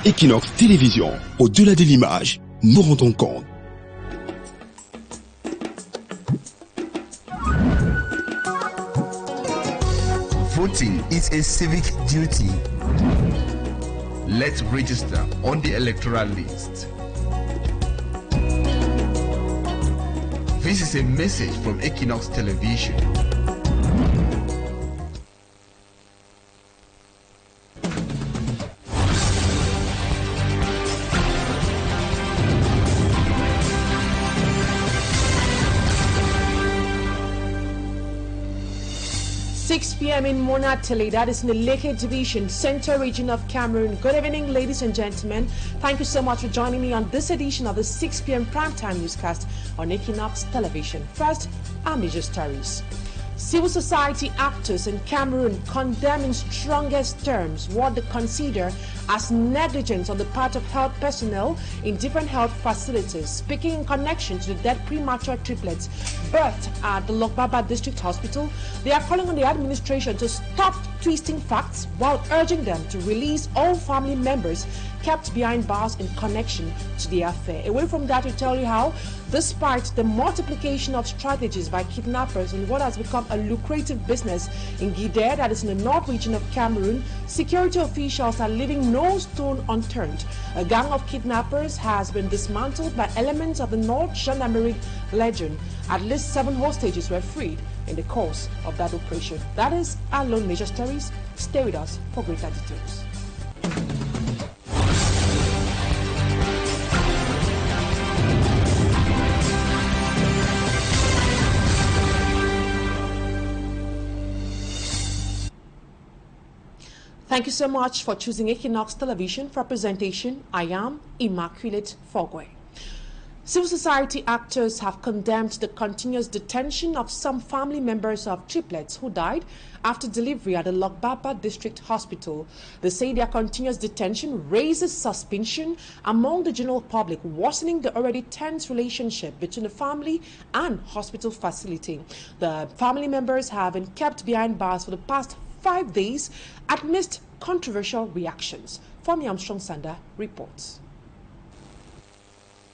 Equinoxe Télévision, au-delà de l'image, nous rendons compte. Voting is a civic duty. Let's register on the electoral list. This is a message from Equinoxe Television. 6 p.m. in Monatele, that is in the Leke Division, Central Region of Cameroon. Good evening, ladies and gentlemen. Thank you so much for joining me on this edition of the 6 p.m. primetime newscast on Equinoxe Television. First, our major stories. Civil society actors in Cameroon condemn in strongest terms what they consider as negligence on the part of health personnel in different health facilities. Speaking in connection to the dead premature triplets birthed at the Lokbaba District Hospital, they are calling on the administration to stop twisting facts while urging them to release all family members kept behind bars in connection to the affair. Away from that, we tell you how, despite the multiplication of strategies by kidnappers in what has become a lucrative business in Gidere, that is in the north region of Cameroon, security officials are leaving no stone unturned. A gang of kidnappers has been dismantled by elements of the North Gendarmerie Legion. At least 7 hostages were freed in the course of that operation. That is our lone major stories. Stay with us for greater details. Thank you so much for choosing Equinoxe Television for presentation. I am Immaculate Fogwe. Civil society actors have condemned the continuous detention of some family members of triplets who died after delivery at the Lokbaba District Hospital. They say their continuous detention raises suspicion among the general public, worsening the already tense relationship between the family and hospital facility. The family members have been kept behind bars for the past 5 days amidst controversial reactions. Femi Armstrong Sanda reports.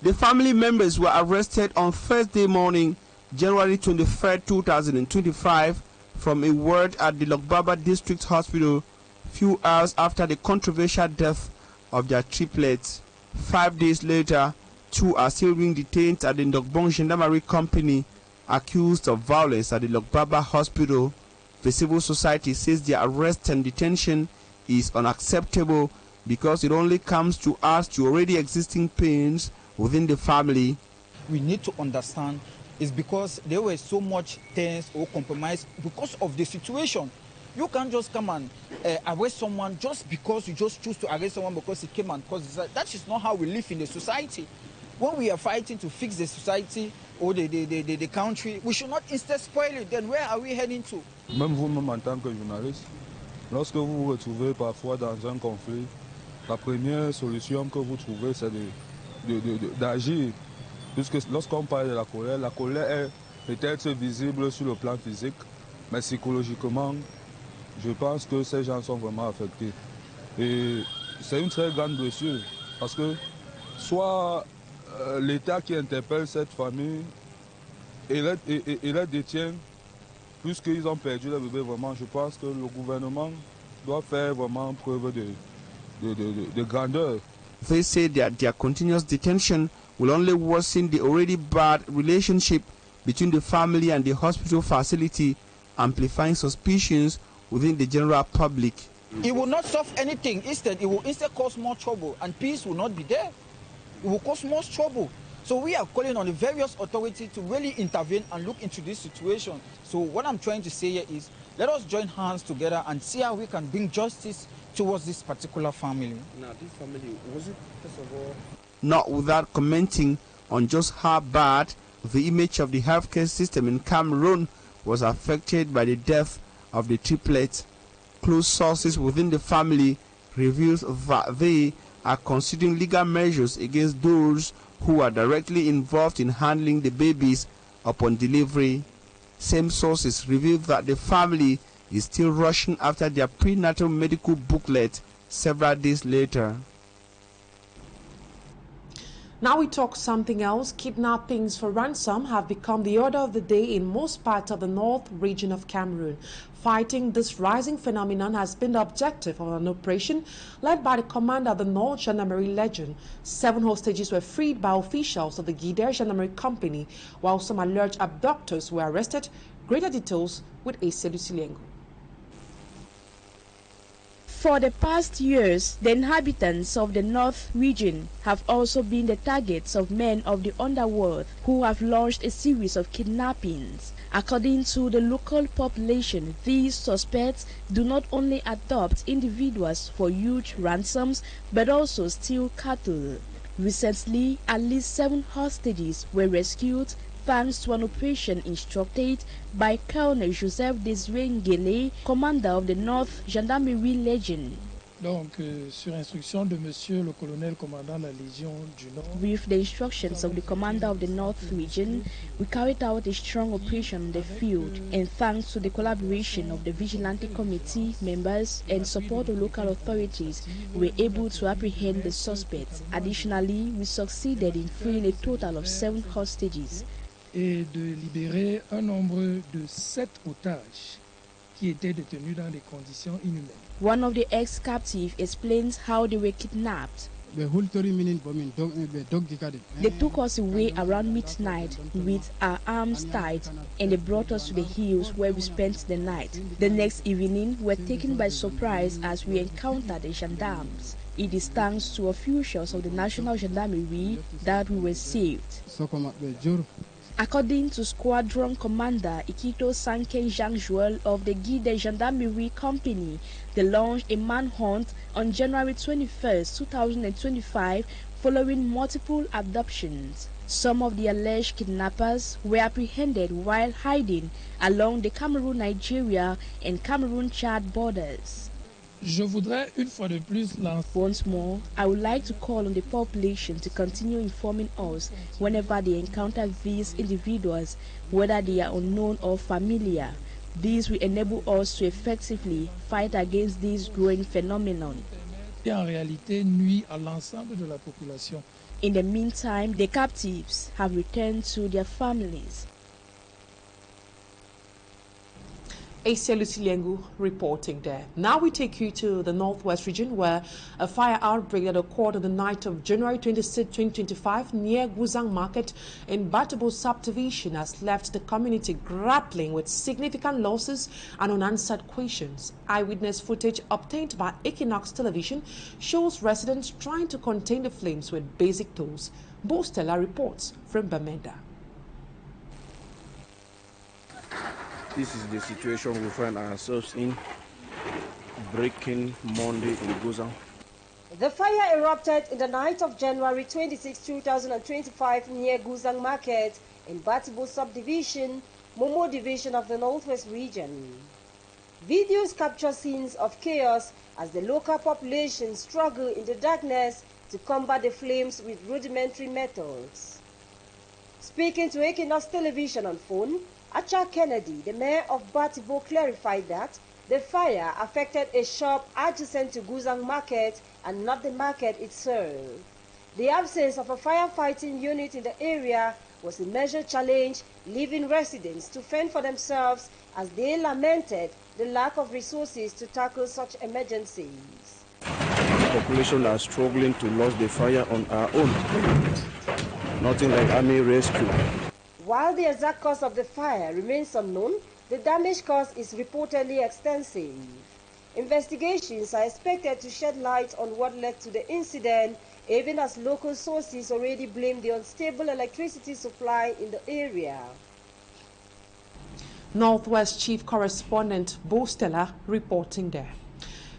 The family members were arrested on Thursday morning, January 23, 2025, from a ward at the Lokbaba District Hospital, few hours after the controversial death of their triplets. 5 days later, 2 are still being detained at the Ndogbon Gendarmerie Company, accused of violence at the Lokbaba Hospital. The civil society says their arrest and detention is unacceptable because it only comes to add to already existing pains within the family. We need to understand is because there was so much tense or compromise because of the situation. You can't just come and arrest someone just because you just choose to arrest someone because he came and caused this. That is not how we live in the society. When we are fighting to fix the society or the country, we should not instead spoil it. Then where are we heading to? Même vous-même en tant que journaliste, lorsque vous vous retrouvez parfois dans un conflit, la première solution que vous trouvez, c'est d'agir. Puisque lorsqu'on parle de la colère est peut-être visible sur le plan physique, mais psychologiquement, je pense que ces gens sont vraiment affectés. Et c'est une très grande blessure, parce que soit l'État qui interpelle cette famille et les détient, puisqu'ils ont perdu le bébé, vraiment, je pense que le gouvernement doit faire vraiment preuve de grandeur. They say that their continuous detention will only worsen the already bad relationship between the family and the hospital facility, amplifying suspicions within the general public. It will not solve anything. Instead, it will cause more trouble, and peace will not be there. It will cause more trouble. So we are calling on the various authorities to really intervene and look into this situation. So what I'm trying to say here is, let us join hands together and see how we can bring justice towards this particular family. Now, this family, was it, first of all... Not without commenting on just how bad the image of the healthcare system in Cameroon was affected by the death of the triplets. Close sources within the family reveals that they are considering legal measures against those who are directly involved in handling the babies upon delivery. Same sources reveal that the family is still rushing after their prenatal medical booklet several days later. Now we talk something else. Kidnappings for ransom have become the order of the day in most parts of the north region of Cameroon. Fighting this rising phenomenon has been the objective of an operation led by the commander of the North Gendarmerie Legion. 7 hostages were freed by officials of the Guide Gendarmerie Company, while some alleged abductors were arrested. Greater details with Asa Luciliengo. For the past years, the inhabitants of the North region have also been the targets of men of the underworld who have launched a series of kidnappings. According to the local population, these suspects do not only adopt individuals for huge ransoms but also steal cattle. Recently, at least 7 hostages were rescued thanks to an operation instructed by Colonel Joseph Desiré Ngele, commander of the North Gendarmerie Legion. Donc, sur instruction de Monsieur le Colonel Commandant la Légion du Nord. With the instructions of the commander of the North region, we carried out a strong operation in the field, and thanks to the collaboration of the Vigilante Committee members and support of local authorities, we were able to apprehend the suspects. Additionally, we succeeded in freeing a total of 7 hostages. Et de libérer un nombre de 7 otages qui étaient détenus dans des conditions inhumaines. One of the ex-captives explains how they were kidnapped. They took us away around midnight with our arms tied, and they brought us to the hills where we spent the night. The next evening, we were taken by surprise as we encountered the gendarmes. It is thanks to officials of the National Gendarmerie that we were saved. According to Squadron Commander Ikito Sanken Jean-Joel of the Guide Gendarmerie Company, they launched a manhunt on January 21, 2025, following multiple abductions. Some of the alleged kidnappers were apprehended while hiding along the Cameroon-Nigeria and Cameroon-Chad borders. Je voudrais une fois de plus lancer. Once more, I would like to call on the population to continue informing us whenever they encounter these individuals, whether they are unknown or familiar. This will enable us to effectively fight against this growing phenomenon. En réalité, nuit à l'ensemble de la population. In the meantime, the captives have returned to their families. Asa Luciliengo reporting there. Now we take you to the northwest region where a fire outbreak that occurred on the night of January 26, 2025 near Guzang Market in Batabo subdivision has left the community grappling with significant losses and unanswered questions. Eyewitness footage obtained by Equinoxe television shows residents trying to contain the flames with basic tools. Bo Stella reports from Bamenda. This is the situation we find ourselves in, breaking Monday in Guzang. The fire erupted in the night of January 26, 2025 near Guzang Market in Batabo subdivision, Momo division of the Northwest region. Videos capture scenes of chaos as the local population struggle in the darkness to combat the flames with rudimentary methods. Speaking to Equinoxe television on phone, Acha Kennedy, the mayor of Batabo, clarified that the fire affected a shop adjacent to Guzang Market and not the market itself. The absence of a firefighting unit in the area was a major challenge, leaving residents to fend for themselves as they lamented the lack of resources to tackle such emergencies. The population are struggling to lose the fire on our own. Nothing like army rescue. While the exact cause of the fire remains unknown, the damage caused is reportedly extensive. Investigations are expected to shed light on what led to the incident, even as local sources already blame the unstable electricity supply in the area. Northwest Chief Correspondent Bo Stella reporting there.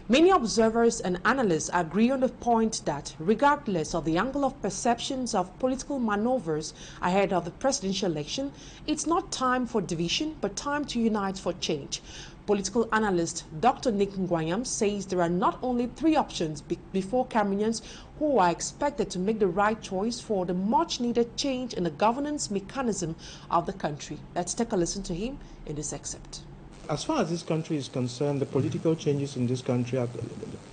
Many observers and analysts agree on the point that, regardless of the angle of perceptions of political maneuvers ahead of the presidential election, it's not time for division, but time to unite for change. Political analyst Dr. Nick Nguyen says there are not only 3 options before Cameroonians who are expected to make the right choice for the much-needed change in the governance mechanism of the country. Let's take a listen to him in this excerpt. As far as this country is concerned, the political changes in this country,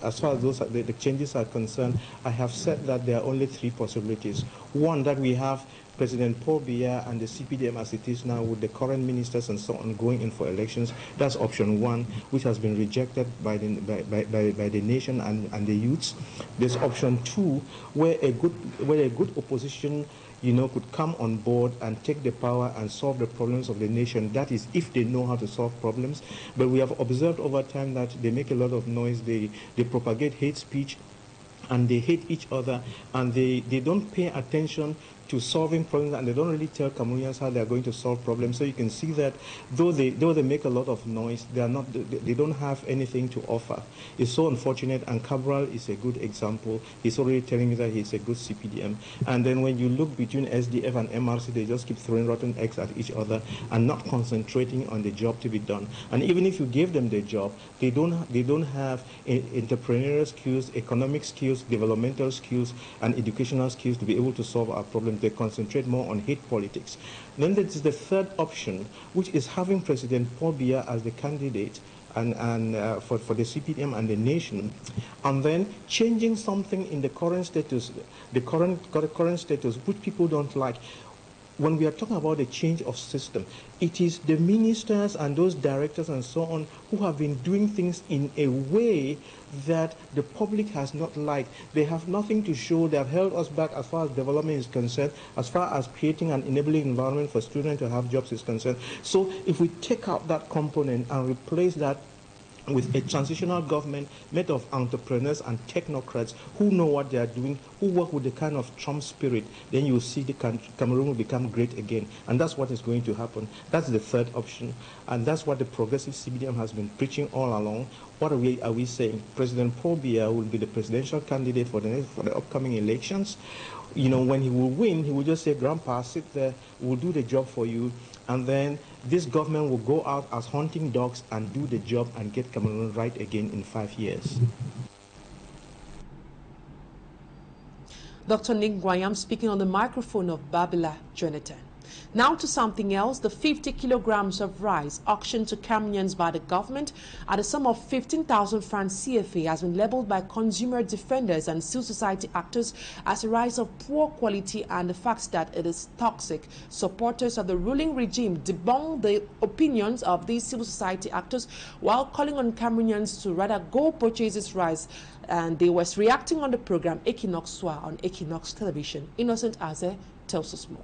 as far as the changes are concerned, I have said that there are only three possibilities. One, that we have President Paul Biya and the CPDM as it is now, with the current ministers and so on going in for elections. That's option one, which has been rejected by the nation and the youths. There's option two, where a good opposition, could come on board and take the power and solve the problems of the nation. That is, if they know how to solve problems. But we have observed over time that they make a lot of noise, they propagate hate speech, and they hate each other, and they don't pay attention to solving problems, and they don't really tell Cameroonians how they are going to solve problems. So you can see that though they make a lot of noise, they don't have anything to offer. It's so unfortunate, and Cabral is a good example. He's already telling me that he's a good CPDM. And then when you look between SDF and MRC, they just keep throwing rotten eggs at each other and not concentrating on the job to be done. And even if you give them the job, they don't have entrepreneurial skills, economic skills, developmental skills, and educational skills to be able to solve our problems. They concentrate more on hate politics. Then there is the third option, which is having President Paul Biya as the candidate and for the CPDM and the nation, and then changing something in the current status, current status, which people don't like. When we are talking about a change of system, it is the ministers and those directors and so on who have been doing things in a way that the public has not liked. They have nothing to show. They have held us back as far as development is concerned, as far as creating an enabling environment for students to have jobs is concerned. So if we take out that component and replace that with a transitional government made of entrepreneurs and technocrats who know what they are doing, who work with the kind of Trump spirit, then you will see the Cameroon will become great again. And that's what is going to happen. That's the third option. And that's what the progressive CPDM has been preaching all along. What are we saying? President Paul Biya will be the presidential candidate for the upcoming elections. When he will win, he will just say, Grandpa, sit there, we'll do the job for you. And then this government will go out as hunting dogs and do the job and get Cameroon right again in 5 years. Dr. Nick Guayam speaking on the microphone of Babila Jonathan. Now to something else. The 50 kilograms of rice auctioned to Cameroonians by the government at a sum of 15,000 francs CFA has been labeled by consumer defenders and civil society actors as a rice of poor quality and the fact that it is toxic. Supporters of the ruling regime debunk the opinions of these civil society actors while calling on Cameroonians to rather go purchase this rice. And they was reacting on the program Equinoxe on Equinoxe television. Innocent Aze tells us more.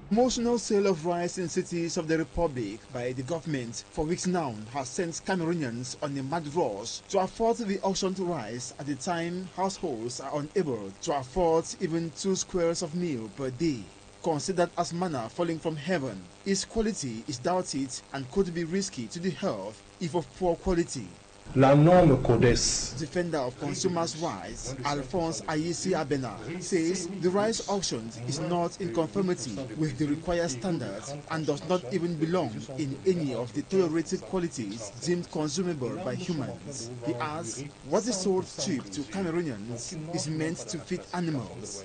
Promotional sale of rice in cities of the Republic by the government for weeks now has sent Cameroonians on a mad rush to afford the auctioned rice at the time households are unable to afford even 2 squares of meal per day. Considered as manna falling from heaven, its quality is doubted and could be risky to the health if of poor quality. La norme CODES. Defender of consumers' rights, Alphonse Ayisi Abena, says the rice auctioned is not in conformity with the required standards and does not even belong in any of the tolerated qualities deemed consumable by humans. He adds, what is sold cheap to Cameroonians is meant to feed animals.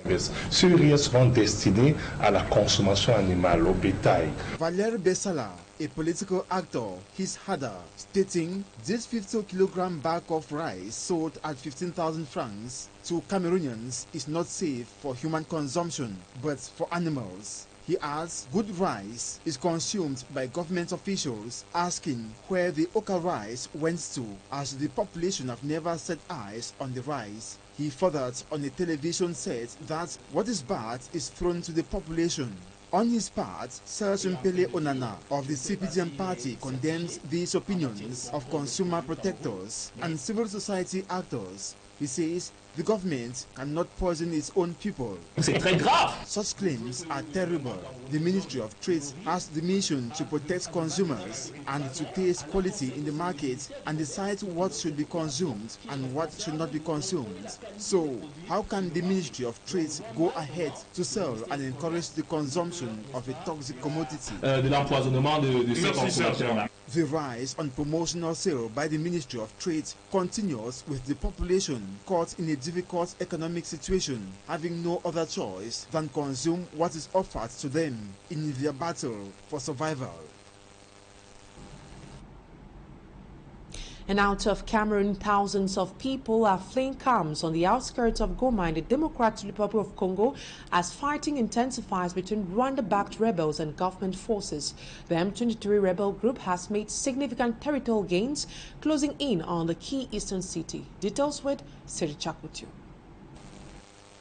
Ces riz seront destinés à la consommation animale, au bétail. Valère Bessala, a political actor, his Hada, stating this 50-kilogram bag of rice sold at 15,000 francs to Cameroonians is not safe for human consumption, but for animals. He adds, good rice is consumed by government officials, asking where the Oka rice went to, as the population have never set eyes on the rice. He furthered on a television set that what is bad is thrown to the population. On his part, Serge Mpele Onana of the CPDM party condemns these opinions of consumer protectors and civil society actors. He says the government cannot poison its own people. C'est très grave. Such claims are terrible. The Ministry of Trade has the mission to protect consumers and to taste quality in the market and decide what should be consumed and what should not be consumed. So, how can the Ministry of Trade go ahead to sell and encourage the consumption of a toxic commodity? De l'empoisonnement de ces consommateurs. The rise on promotional sale by the Ministry of Trade continues with the population caught in a difficult economic situation, having no other choice than consume what is offered to them in their battle for survival. And out of Cameroon, thousands of people are fleeing camps on the outskirts of Goma in the Democratic Republic of Congo as fighting intensifies between Rwanda-backed rebels and government forces. The M23 rebel group has made significant territorial gains, closing in on the key eastern city. Details with Siri Chakutu.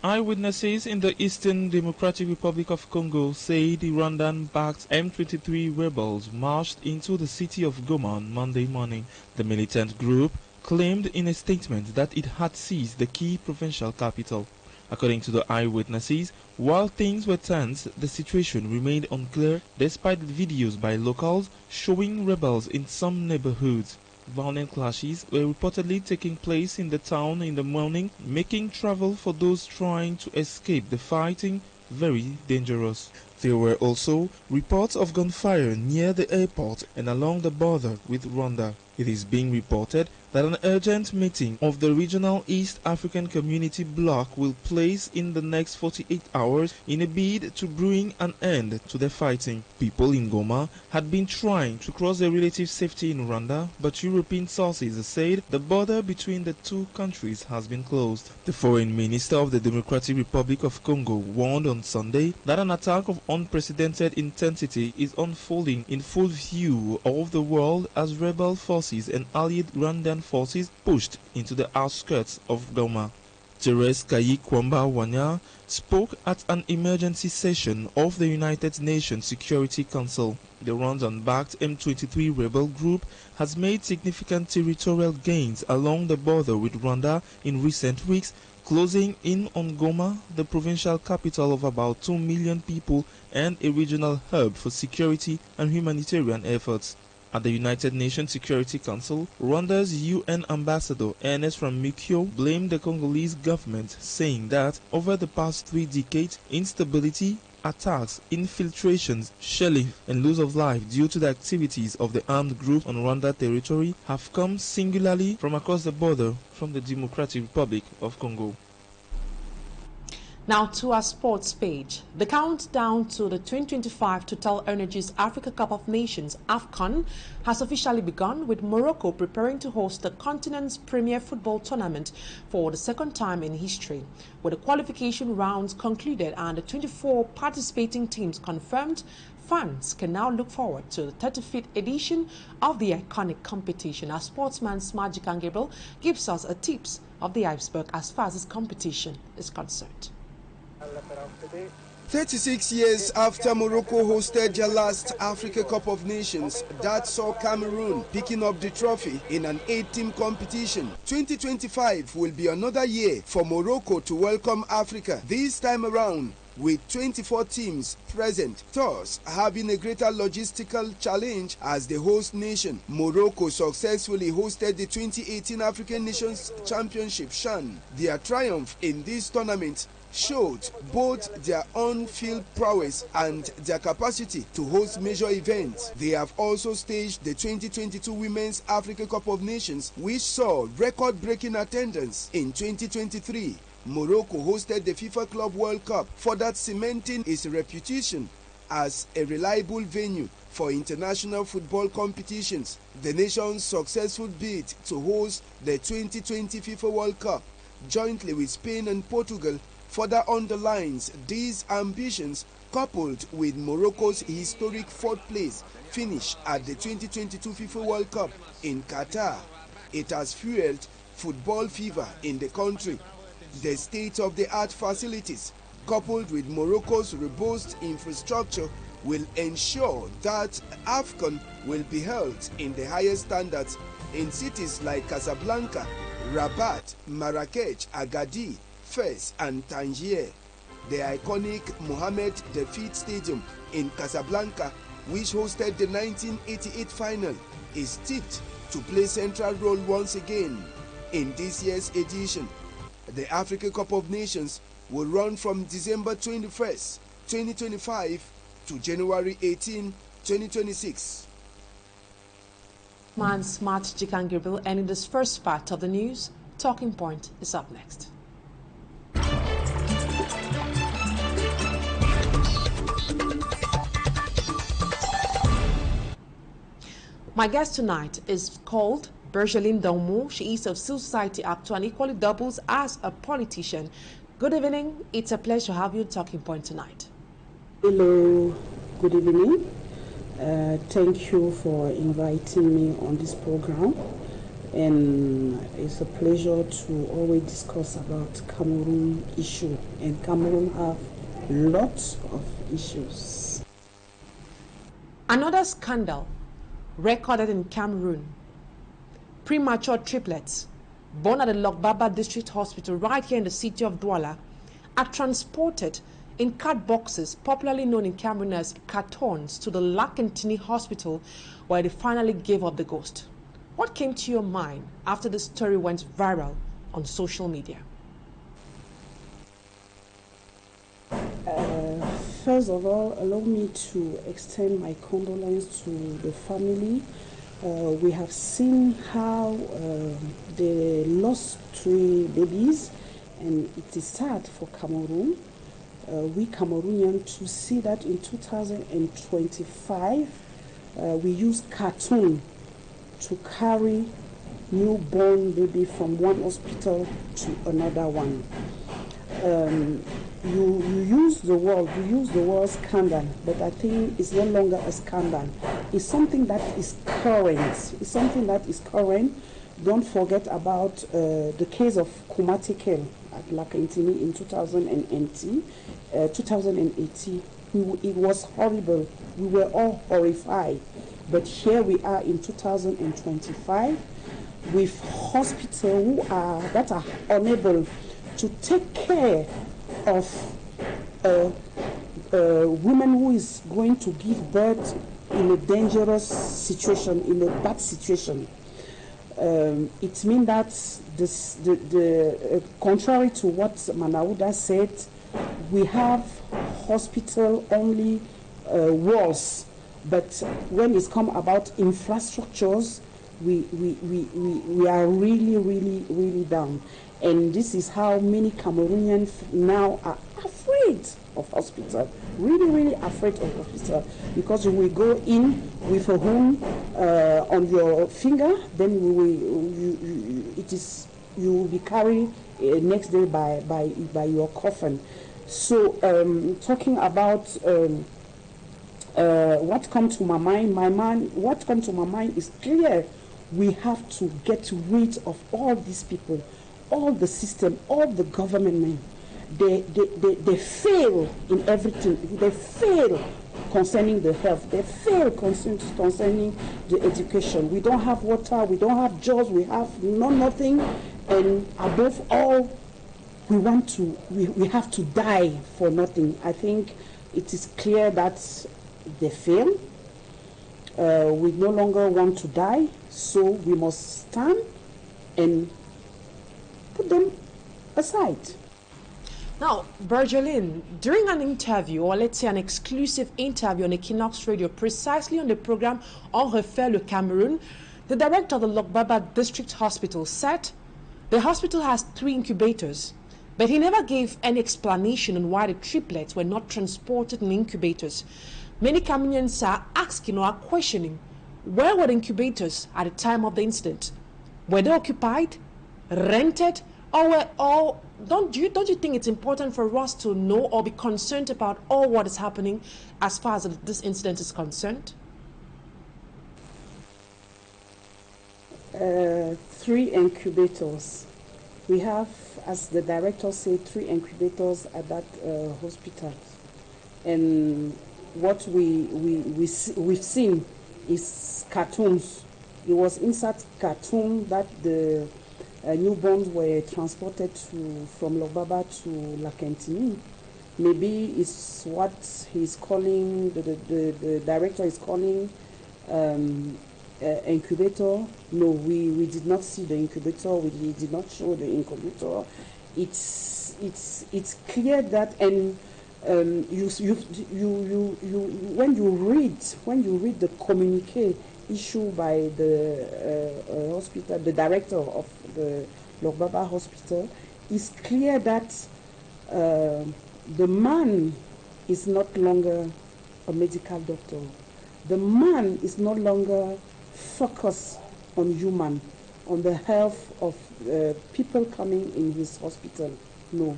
Eyewitnesses in the Eastern Democratic Republic of Congo say the Rwandan-backed M23 rebels marched into the city of Goma on Monday morning. The militant group claimed in a statement that it had seized the key provincial capital. According to the eyewitnesses, while things were tense, the situation remained unclear despite videos by locals showing rebels in some neighborhoods. Violent clashes were reportedly taking place in the town in the morning, making travel for those trying to escape the fighting very dangerous. There were also reports of gunfire near the airport and along the border with Rwanda. It is being reported that an urgent meeting of the regional East African Community Bloc will place in the next 48 hours in a bid to bring an end to the fighting. People in Goma had been trying to cross their relative safety in Rwanda, but European sources said the border between the two countries has been closed. The foreign minister of the Democratic Republic of Congo warned on Sunday that an attack of unprecedented intensity is unfolding in full view of the world as rebel forces and allied Rwandan forces pushed into the outskirts of Goma. Therese Kayi Kwamba Wanya spoke at an emergency session of the United Nations Security Council. The Rwandan-backed M23 rebel group has made significant territorial gains along the border with Rwanda in recent weeks, closing in on Goma, the provincial capital of about 2 million people and a regional hub for security and humanitarian efforts. At the United Nations Security Council, Rwanda's UN ambassador Ernest Ramukyo blamed the Congolese government, saying that over the past 3 decades, instability, attacks, infiltrations, shelling, and loss of life due to the activities of the armed group on Rwanda territory have come singularly from across the border from the Democratic Republic of Congo. Now to our sports page. The countdown to the 2025 Total Energies Africa Cup of Nations AFCON has officially begun, with Morocco preparing to host the continent's premier football tournament for the second time in history. With the qualification rounds concluded and the 24 participating teams confirmed, fans can now look forward to the 35th edition of the iconic competition. Our sportsman Magic and Gabriel gives us a tips of the iceberg as far as this competition is concerned. 36 years after Morocco hosted their last Africa Cup of Nations, that saw Cameroon picking up the trophy in an 8-team competition. 2025 will be another year for Morocco to welcome Africa, this time around with 24 teams present, thus having a greater logistical challenge as the host nation. Morocco successfully hosted the 2018 African Nations Championship (CHAN). Their triumph in this tournament showed both their on-field prowess and their capacity to host major events. They have also staged the 2022 Women's Africa Cup of Nations, which saw record-breaking attendance. In 2023, Morocco hosted the FIFA Club World Cup, further cementing its reputation as a reliable venue for international football competitions. The nation's successful bid to host the 2020 FIFA World Cup, jointly with Spain and Portugal, further underlines these ambitions, coupled with Morocco's historic 4th place finish at the 2022 FIFA World Cup in Qatar. It has fueled football fever in the country. The state-of-the-art facilities, coupled with Morocco's robust infrastructure, will ensure that AFCON will be held in the highest standards in cities like Casablanca, Rabat, Marrakech, Agadir, Fez and Tangier. The iconic Mohamed Defeat Stadium in Casablanca, which hosted the 1988 final, is tipped to play central role once again in this year's edition. The Africa Cup of Nations will run from December 21st, 2025 to January 18, 2026. Smart Jikan Gabriel, and in this first part of the news, Talking Point is up next. My guest tonight is called Bergeline DOMOU. She is a civil society actor and equally doubles as a politician. Good evening. It's a pleasure to have you Talking Point tonight. Hello. Good evening. Thank you for inviting me on this program. And it's a pleasure to always discuss about Cameroon issue. And Cameroon have lots of issues. Another scandal recorded in Cameroon. Premature triplets born at the Lokbaba District Hospital right here in the city of Douala are transported in cart boxes, popularly known in Cameroon as cartons, to the Lakentini Hospital, where they finally gave up the ghost. What came to your mind after the story went viral on social media? First of all, allow me to extend my condolence to the family. We have seen how they lost 3 babies, and it is sad for Cameroon. We Cameroonians to see that in 2025 we use cartoon to carry newborn baby from one hospital to another one. You use the word scandal, but I think it's no longer a scandal. It's something that is current. It's something that is current. Don't forget about the case of Kumatikel at Lakentini in 2018. It was horrible. We were all horrified. But here we are in 2025 with hospitals that are unable to take care of a woman who is going to give birth in a dangerous situation, in a bad situation. It means that contrary to what Manauda said, we have hospital only walls, but when it's come about infrastructures, we are really down. And this is how many Cameroonians now are afraid of hospital, really afraid of hospital, because when we go in with a wound on your finger, then you will be carried next day by your coffin. So talking about what comes to my mind, what comes to my mind is clear. We have to get rid of all these people, all the system, all the government men. They fail in everything. They fail concerning the health. They fail concerning the education. We don't have water. We don't have jobs. We have nothing. And above all, we have to die for nothing. I think it is clear that they fail. We no longer want to die, so we must stand and put them aside. Now, Bergeline, during an interview, or let's say an exclusive interview on Equinoxe Radio, precisely on the program On Refait le Cameroun, the director of the Lokbaba District Hospital said the hospital has 3 incubators, but he never gave any explanation on why the triplets were not transported in incubators. Many Cameroonians are asking or are questioning, where were the incubators at the time of the incident? Were they occupied, rented, or don't you think it's important for us to know or be concerned about all what is happening as far as this incident is concerned? 3 incubators. We have, as the director said, 3 incubators at that hospital. And what we've seen is cartoons. It was inside cartoon that the newborns were transported from Lokbaba to Lakentini. Maybe it's what he's calling, the director is calling incubator. No, we did not see the incubator. We did not show the incubator. It's clear that, and when you read the communique issued by the hospital, the director of the Lokbaba Hospital, it's clear that the man is not longer a medical doctor. The man is no longer focused on human. on the health of people coming in his hospital. No.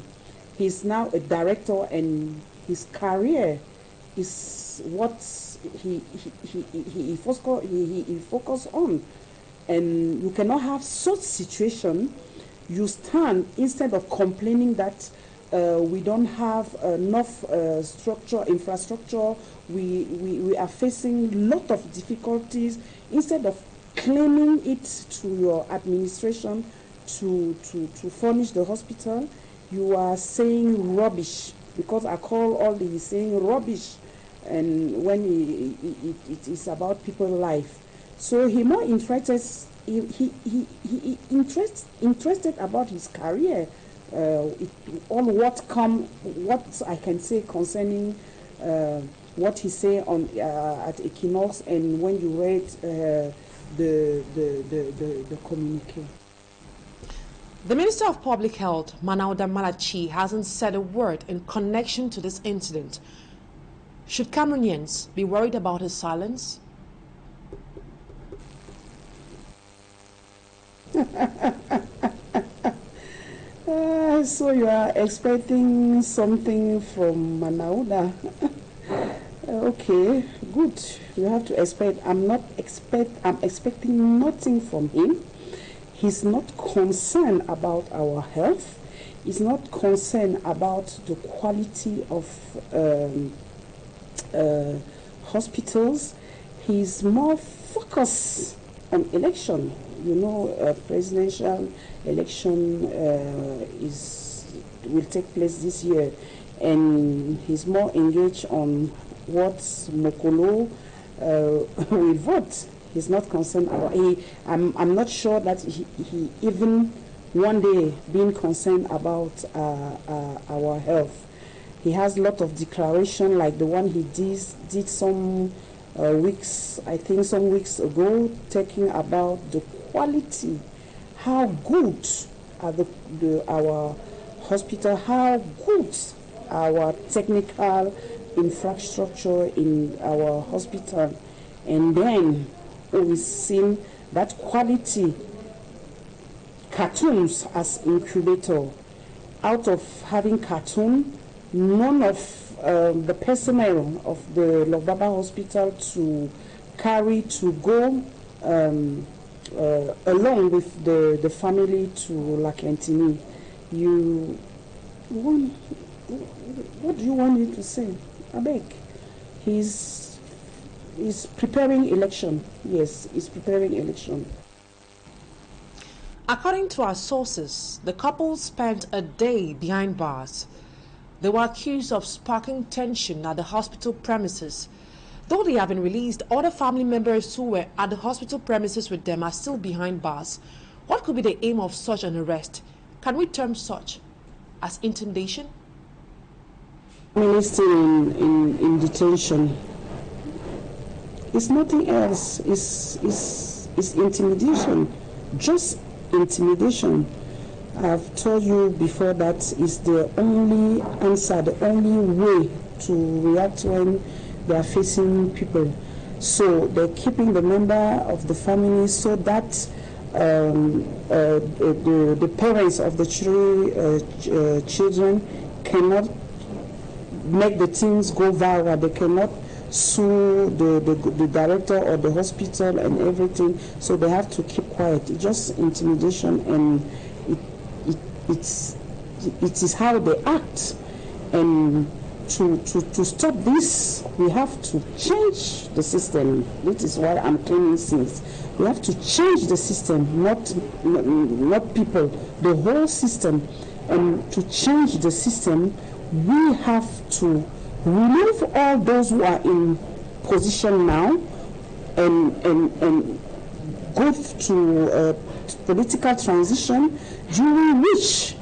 He's now a director, and his career is what he focus on. And you cannot have such situation. You stand, instead of complaining that we don't have enough infrastructure, we are facing a lot of difficulties. Instead of claiming it to your administration to furnish the hospital, you are saying rubbish, because I call all the saying rubbish, and when it is about people's life. So he more interested about his career, on what I can say concerning what he say on at Equinoxe, and when you read the communique. The Minister of Public Health, Manauda Malachi, hasn't said a word in connection to this incident. Should Cameroonians be worried about his silence? So you are expecting something from Manauda? Okay, good. You have to expect. I'm expecting nothing from him. He's not concerned about our health. He's not concerned about the quality of hospitals. He's more focused on election. You know, presidential election will take place this year, and he's more engaged on what Mokolo will vote. He's not concerned about. I'm not sure that he even one day being concerned about our health. He has a lot of declaration, like the one he did some weeks ago, talking about the quality, how good are our hospital, how good our technical infrastructure in our hospital, and then we've seen that quality cartoons as incubator. Out of having cartoon, none of the personnel of the Logbaba Hospital to carry to go along with the family to La Cantini. What do you want me to say? I beg. He's preparing election. Yes, he's preparing election. According to our sources, the couple spent a day behind bars. They were accused of sparking tension at the hospital premises. Though they have been released, other family members who were at the hospital premises with them are still behind bars. What could be the aim of such an arrest? Can we term such as intimidation? Family still in detention. It's nothing else. It's intimidation. Just intimidation. I've told you before that is the only answer, the only way to react when they are facing people. So they're keeping the member of the family so that the parents of the children cannot make the things go viral. They cannot sue the director or the hospital and everything. So they have to keep quiet. It's just intimidation, and it is how they act. And to stop this, we have to change the system. This is why I'm claiming things. We have to change the system, not people, the whole system. And to change the system, we have to remove all those who are in position now and go to political transition, during which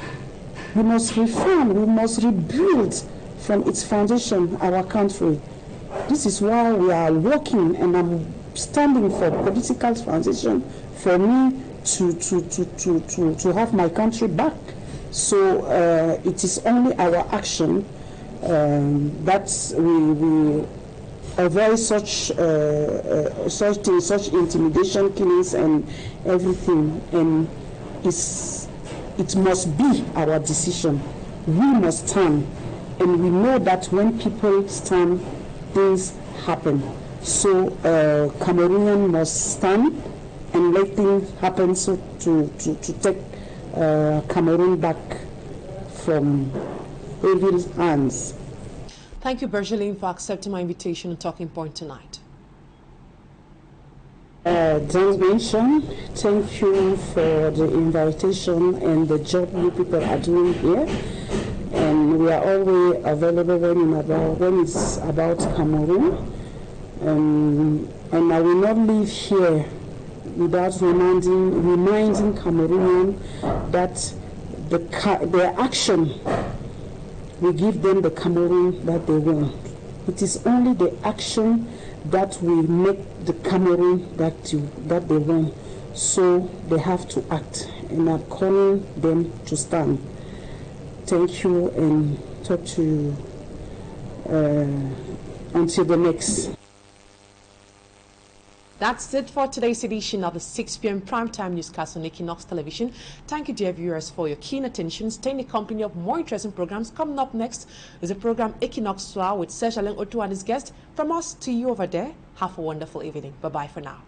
we must reform, we must rebuild from its foundation our country. This is why we are working, and I'm standing for political transition, for me to have my country back. So it is only our action that we avoid such things, such intimidation, killings, and everything. And it must be our decision. We must stand, and we know that when people stand, things happen. So Cameroonians must stand and let things happen, so to take Cameroon back from evil's hands. Thank you, Bergeline, for accepting my invitation and talking point tonight. Don't mention, thank you for the invitation and the job you people are doing here. And we are always available when it's about Cameroon. And I will not leave here without reminding Cameroonians that their action will give them the Cameroon that they want. It is only the action that will make the Cameroon that they want. So they have to act, and I'm calling them to stand. Thank you, and talk to you until the next. That's it for today's edition of the 6 p.m. primetime newscast on Equinoxe Television. Thank you, dear viewers, for your keen attention. Stay in the company of more interesting programs. Coming up next is the program Equinoxe Soir with Serge Alain Otto and his guest. From us to you over there, have a wonderful evening. Bye-bye for now.